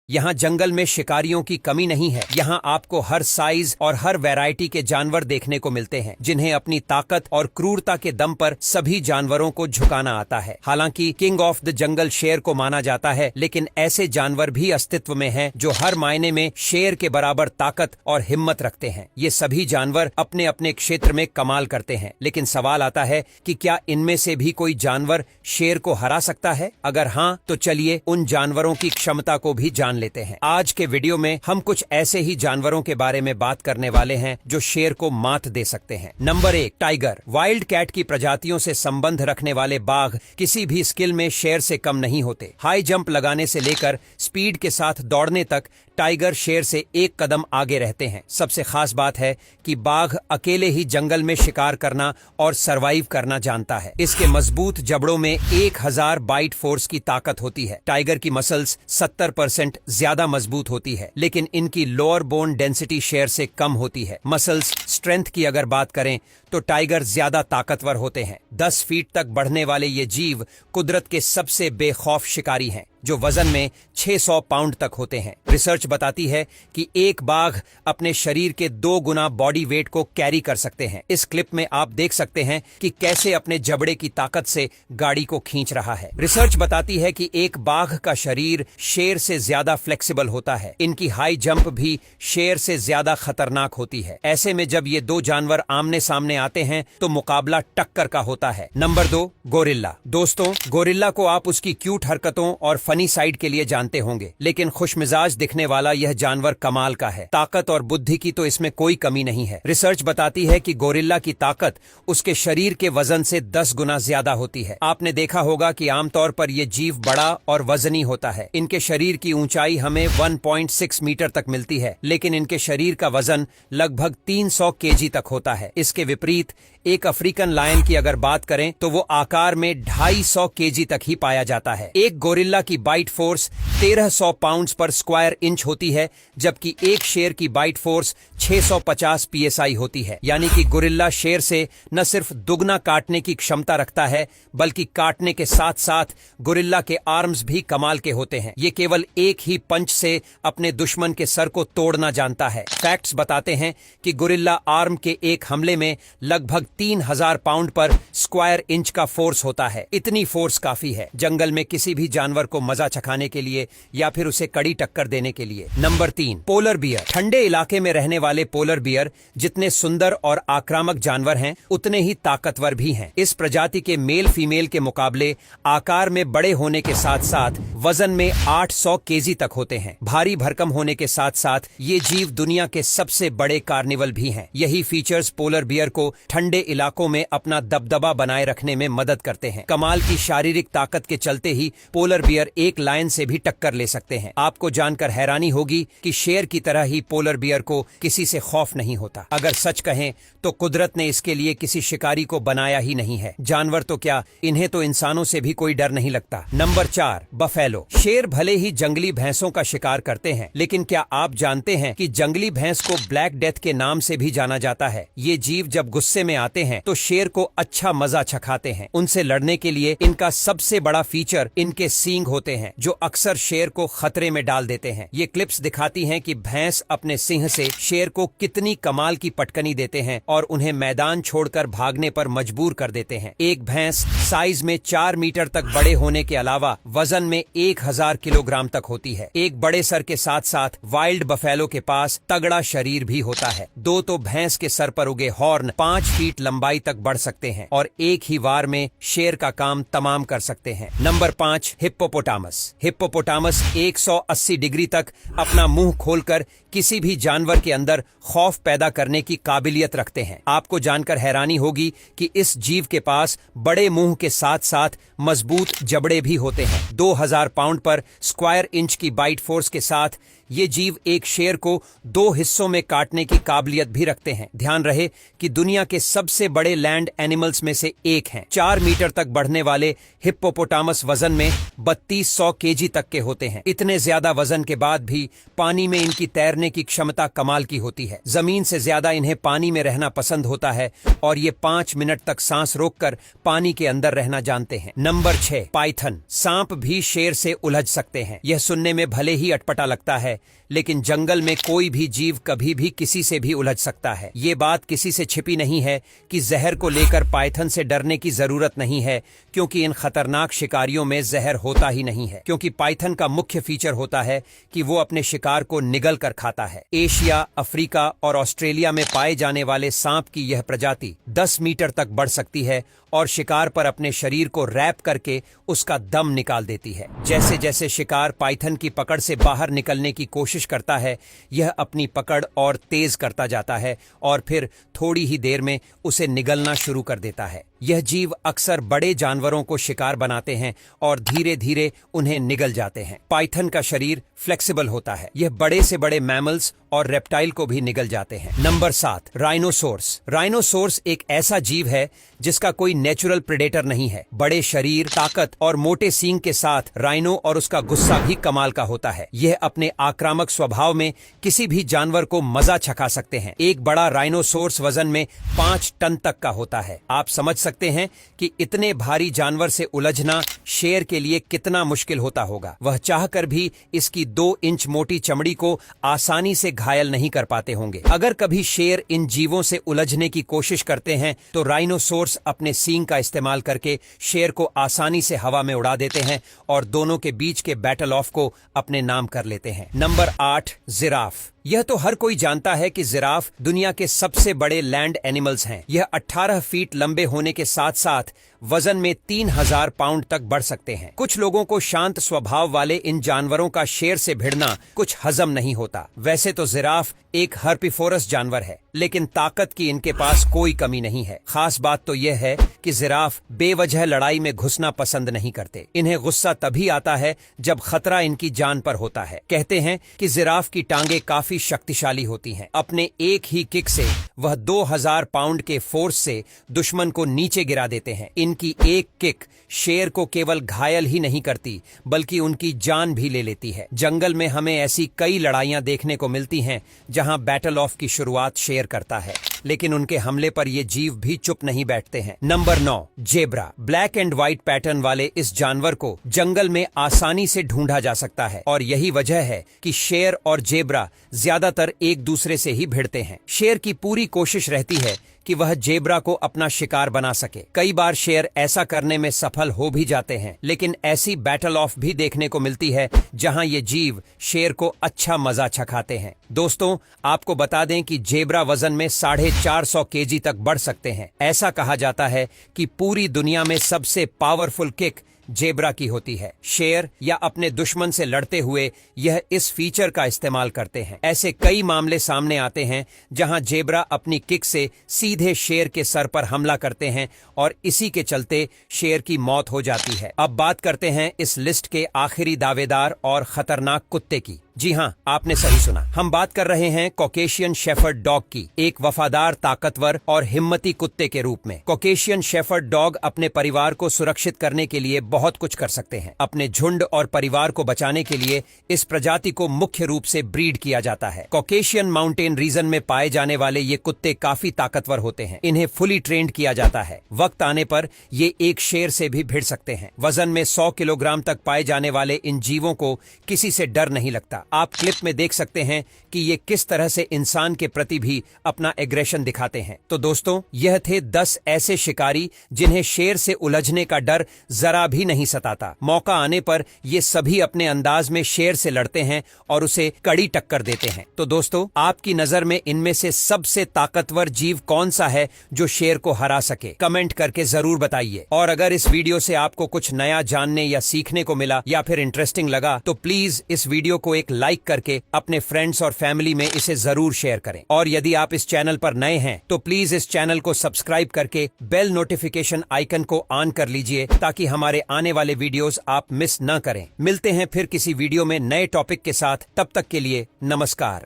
यहाँ जंगल में शिकारियों की कमी नहीं है। यहाँ आपको हर साइज और हर वैरायटी के जानवर देखने को मिलते हैं, जिन्हें अपनी ताकत और क्रूरता के दम पर सभी जानवरों को झुकाना आता है। हालांकि किंग ऑफ द जंगल शेर को माना जाता है, लेकिन ऐसे जानवर भी अस्तित्व में हैं जो हर मायने में शेर के बराबर ताकत और हिम्मत रखते हैं। ये सभी जानवर अपने अपने क्षेत्र में कमाल करते हैं, लेकिन सवाल आता है कि क्या इनमें से भी कोई जानवर शेर को हरा सकता है? अगर हाँ, तो चलिए उन जानवरों की क्षमता को भी जान लेते हैं। आज के वीडियो में हम कुछ ऐसे ही जानवरों के बारे में बात करने वाले हैं जो शेर को मात दे सकते हैं। Number 1, tiger. वाइल्ड कैट की प्रजातियों से संबंध रखने वाले बाघ किसी भी स्किल में शेर से कम नहीं होते। हाई जंप लगाने से लेकर स्पीड के साथ दौड़ने तक टाइगर शेर से एक कदम आगे रहते हैं। सबसे खास बात है कि बाघ अकेले ही जंगल में शिकार करना और सरवाइव करना जानता है। इसके मजबूत जबड़ों में 1000 बाइट फोर्स की ताकत होती है। टाइगर की मसल्स 70% ज्यादा मजबूत होती है, लेकिन इनकी लोअर बोन डेंसिटी शेर से कम होती है। मसल्स स्ट्रेंथ की अगर बात करें तो टाइगर ज्यादा ताकतवर होते हैं। 10 फीट तक बढ़ने वाले ये जीव कुदरत के सबसे बेखौफ शिकारी हैं, जो वजन में 600 पाउंड तक होते हैं। रिसर्च बताती है कि एक बाघ अपने शरीर के 2 गुना बॉडी वेट को कैरी कर सकते हैं। इस क्लिप में आप देख सकते हैं कि कैसे अपने जबड़े की ताकत से गाड़ी को खींच रहा है। रिसर्च बताती है कि एक बाघ का शरीर शेर से ज्यादा फ्लेक्सिबल होता है। इनकी हाई जंप भी शेर से ज्यादा खतरनाक होती है। ऐसे में जब ये 2 जानवर आमने सामने आते हैं तो मुकाबला टक्कर का होता है। Number 2, gorilla. दोस्तों, गोरिल्ला को आप उसकी क्यूट हरकतों और फनी साइड के लिए जानते होंगे, लेकिन खुशमिजाज दिखने वाला यह जानवर कमाल का है। ताकत और बुद्धि की तो इसमें कोई कमी नहीं है। रिसर्च बताती है कि गोरिल्ला की ताकत उसके शरीर के वजन से 10 गुना ज्यादा होती है। आपने देखा होगा कि आमतौर पर यह जीव बड़ा और वजनी होता है। इनके शरीर की ऊंचाई हमें 1.6 मीटर तक मिलती है, लेकिन इनके शरीर का वजन लगभग 300 केजी तक होता है। इसके विपरीत एक अफ्रीकन लायन की अगर बात करें तो वो आकार में 250 केजी तक ही पाया जाता है। एक गोरिल्ला की बाइट फोर्स 1300 पाउंड्स पर स्क्वायर इंच होती है, जबकि एक शेर की बाइट फोर्स 650 psi होती है। यानी कि गोरिल्ला शेर से न सिर्फ दुगना काटने की क्षमता रखता है, बल्कि काटने के साथ साथ गोरिल्ला के आर्म्स भी कमाल के होते हैं। ये केवल एक ही पंच से अपने दुश्मन के सर को तोड़ना जानता है। फैक्ट्स बताते हैं कि गोरिल्ला आर्म के एक हमले में लगभग 3000 पाउंड पर स्क्वायर इंच का फोर्स होता है। इतनी फोर्स काफी है जंगल में किसी भी जानवर को मजा चखाने के लिए या फिर उसे कड़ी टक्कर देने के लिए। Number 3, polar bear. ठंडे इलाके में रहने वाले पोलर बियर जितने सुंदर और आक्रामक जानवर हैं, उतने ही ताकतवर भी हैं। इस प्रजाति के मेल फीमेल के मुकाबले आकार में बड़े होने के साथ साथ वजन में 800 केजी तक होते हैं। भारी भरकम होने के साथ साथ ये जीव दुनिया के सबसे बड़े कार्निवल भी हैं। यही फीचर्स पोलर बियर को ठंडे इलाकों में अपना दबदबा बनाए रखने में मदद करते हैं। कमाल की शारीरिक ताकत के चलते ही पोलर बियर एक लायन से भी टक्कर ले सकते हैं। आपको जानकर हैरानी होगी कि शेर की तरह ही पोलर बियर को किसी से खौफ नहीं होता। अगर सच कहें तो कुदरत ने इसके लिए किसी शिकारी को बनाया ही नहीं है। जानवर तो क्या, इन्हें तो इंसानों से भी कोई डर नहीं लगता। Number 4, buffalo. शेर भले ही जंगली भैंसों का शिकार करते हैं, लेकिन क्या आप जानते हैं कि जंगली भैंस को ब्लैक डेथ के नाम से भी जाना जाता है। ये जीव जब गुस्से में आते हैं तो शेर को अच्छा मजा चखाते हैं। उनसे लड़ने के लिए इनका सबसे बड़ा फीचर इनके सींग होते हैं, जो अक्सर शेर को खतरे में डाल देते हैं। ये क्लिप्स दिखाती हैं कि भैंस अपने सिंह से शेर को कितनी कमाल की पटकनी देते हैं और उन्हें मैदान छोड़कर भागने पर मजबूर कर देते हैं। एक भैंस साइज में 4 मीटर तक बड़े होने के अलावा वजन में 1000 किलोग्राम तक होती है। एक बड़े सर के साथ साथ वाइल्ड बफेलो के पास तगड़ा शरीर भी होता है। 2 तो भैंस के सर पर उगे हॉर्न 5 फीट लंबाई तक बढ़ सकते हैं और एक ही वार में शेर का काम तमाम कर सकते हैं। Number 5, hippopotamus. हिप्पोपोटामस 180 डिग्री तक अपना मुंह खोलकर किसी भी जानवर के अंदर खौफ पैदा करने की काबिलियत रखते हैं। आपको जानकर हैरानी होगी कि इस जीव के पास बड़े मुंह के साथ साथ मजबूत जबड़े भी होते हैं। 2000 पाउंड पर स्क्वायर इंच की बाइट फोर्स के साथ ये जीव एक शेर को 2 हिस्सों में काटने की काबिलियत भी रखते हैं। ध्यान रहे कि दुनिया के सबसे बड़े लैंड एनिमल्स में से एक हैं। 4 मीटर तक बढ़ने वाले हिप्पोपोटामस वजन में 3200 केजी तक के होते हैं। इतने ज्यादा वजन के बाद भी पानी में इनकी तैरने की क्षमता कमाल की होती है। जमीन से ज्यादा इन्हें पानी में रहना पसंद होता है और ये 5 मिनट तक सांस रोककर पानी के अंदर रहना जानते हैं। Number 6, Python. सांप भी शेर से उलझ सकते हैं। यह सुनने में भले ही अटपटा लगता है, लेकिन जंगल में कोई भी जीव कभी भी किसी से भी उलझ सकता है। ये बात किसी से छिपी नहीं है कि जहर को लेकर पाइथन से डरने की जरूरत नहीं है, क्योंकि इन खतरनाक शिकारियों में जहर होता ही नहीं है। क्योंकि पाइथन का मुख्य फीचर होता है कि वो अपने शिकार को निगल कर खाता है। एशिया, अफ्रीका और ऑस्ट्रेलिया में पाए जाने वाले सांप की यह प्रजाति 10 मीटर तक बढ़ सकती है और शिकार पर अपने शरीर को रैप करके उसका दम निकाल देती है। जैसे जैसे शिकार पाइथन की पकड़ से बाहर निकलने की कोशिश करता है, यह अपनी पकड़ और तेज करता जाता है और फिर थोड़ी ही देर में उसे निगलना शुरू कर देता है। यह जीव अक्सर बड़े जानवरों को शिकार बनाते हैं और धीरे धीरे उन्हें निगल जाते हैं। पाइथन का शरीर फ्लेक्सिबल होता है। यह बड़े से बड़े मैमल्स और रेप्टाइल को भी निगल जाते हैं। Number 7, rhinoceros. राइनोसोर्स एक ऐसा जीव है जिसका कोई नेचुरल प्रेडेटर नहीं है। बड़े शरीर, ताकत और मोटे सींग के साथ राइनो और उसका गुस्सा भी कमाल का होता है। यह अपने आक्रामक स्वभाव में किसी भी जानवर को मजा चखा सकते हैं। एक बड़ा राइनोसोर्स वजन में 5 टन तक का होता है। आप समझ सकते हैं कि इतने भारी जानवर से उलझना शेर के लिए कितना मुश्किल होता होगा। वह चाहकर भी इसकी 2 इंच मोटी चमड़ी को आसानी से घायल नहीं कर पाते होंगे। अगर कभी शेर इन जीवों से उलझने की कोशिश करते हैं तो राइनोसोर्स अपने सींग का इस्तेमाल करके शेर को आसानी से हवा में उड़ा देते हैं और दोनों के बीच के बैटल ऑफ को अपने नाम कर लेते हैं। Number 8, giraffe. यह तो हर कोई जानता है कि जिराफ दुनिया के सबसे बड़े लैंड एनिमल्स हैं। यह 18 फीट लंबे होने के साथ साथ वजन में 3000 पाउंड तक बढ़ सकते हैं। कुछ लोगों को शांत स्वभाव वाले इन जानवरों का शेर से भिड़ना कुछ हजम नहीं होता। वैसे तो जिराफ एक हर्पिफोरस जानवर है, लेकिन ताकत की इनके पास कोई कमी नहीं है। खास बात तो यह है कि जिराफ बेवजह लड़ाई में घुसना पसंद नहीं करते। इन्हें गुस्सा तभी आता है जब खतरा इनकी जान पर होता है। कहते हैं कि जिराफ की टांगे काफी शक्तिशाली होती हैं। अपने एक ही किक से वह 2000 पाउंड के फोर्स से दुश्मन को नीचे गिरा देते हैं। इनकी एक किक शेर को केवल घायल ही नहीं करती, बल्कि उनकी जान भी ले लेती है। जंगल में हमें ऐसी कई लड़ाइयां देखने को मिलती हैं जहां बैटल ऑफ की शुरुआत शेर करता है, लेकिन उनके हमले पर ये जीव भी चुप नहीं बैठते हैं। Number 9, zebra. Black and white pattern वाले इस जानवर को जंगल में आसानी से ढूंढा जा सकता है और यही वजह है कि शेर और जेब्रा ज्यादातर एक दूसरे से ही भिड़ते हैं। शेर की पूरी कोशिश रहती है कि वह जेब्रा को अपना शिकार बना सके। कई बार शेर ऐसा करने में सफल हो भी जाते हैं, लेकिन ऐसी बैटल ऑफ भी देखने को मिलती है जहां ये जीव शेर को अच्छा मजा चखाते हैं। दोस्तों, आपको बता दें कि जेब्रा वजन में 450 केजी तक बढ़ सकते हैं। ऐसा कहा जाता है कि पूरी दुनिया में सबसे पावरफुल किक जेब्रा की होती है। शेर या अपने दुश्मन से लड़ते हुए यह इस फीचर का इस्तेमाल करते हैं। ऐसे कई मामले सामने आते हैं जहां जेब्रा अपनी किक से सीधे शेर के सर पर हमला करते हैं और इसी के चलते शेर की मौत हो जाती है। अब बात करते हैं इस लिस्ट के आखिरी दावेदार और खतरनाक कुत्ते की। जी हाँ, आपने सही सुना। हम बात कर रहे हैं कॉकेशियन शेफर्ड डॉग की, एक वफादार, ताकतवर और हिम्मती कुत्ते के रूप में। कॉकेशियन शेफर्ड डॉग अपने परिवार को सुरक्षित करने के लिए बहुत कुछ कर सकते हैं। अपने झुंड और परिवार को बचाने के लिए इस प्रजाति को मुख्य रूप से ब्रीड किया जाता है। कॉकेशियन माउंटेन रीजन में पाए जाने वाले ये कुत्ते काफी ताकतवर होते हैं। इन्हें फुली ट्रेंड किया जाता है। वक्त आने पर ये एक शेर से भी भिड़ सकते हैं। वजन में 100 किलोग्राम तक पाए जाने वाले इन जीवों को किसी से डर नहीं लगता। आप क्लिप में देख सकते हैं कि ये किस तरह से इंसान के प्रति भी अपना एग्रेशन दिखाते हैं। तो दोस्तों, यह थे 10 ऐसे शिकारी जिन्हें शेर से उलझने का डर जरा भी नहीं सताता। मौका आने पर ये सभी अपने अंदाज में शेर से लड़ते हैं और उसे कड़ी टक्कर देते हैं। तो दोस्तों, आपकी नजर में इनमें से सबसे ताकतवर जीव कौन सा है जो शेर को हरा सके? कमेंट करके जरूर बताइए। और अगर इस वीडियो से आपको कुछ नया जानने या सीखने को मिला या फिर इंटरेस्टिंग लगा तो प्लीज इस वीडियो को एक एक लाइक करके अपने फ्रेंड्स और फैमिली में इसे जरूर शेयर करें। और यदि आप इस चैनल पर नए हैं तो प्लीज इस चैनल को सब्सक्राइब करके बेल नोटिफिकेशन आइकन को ऑन कर लीजिए ताकि हमारे आने वाले वीडियोस आप मिस न करें। मिलते हैं फिर किसी वीडियो में नए टॉपिक के साथ, तब तक के लिए नमस्कार।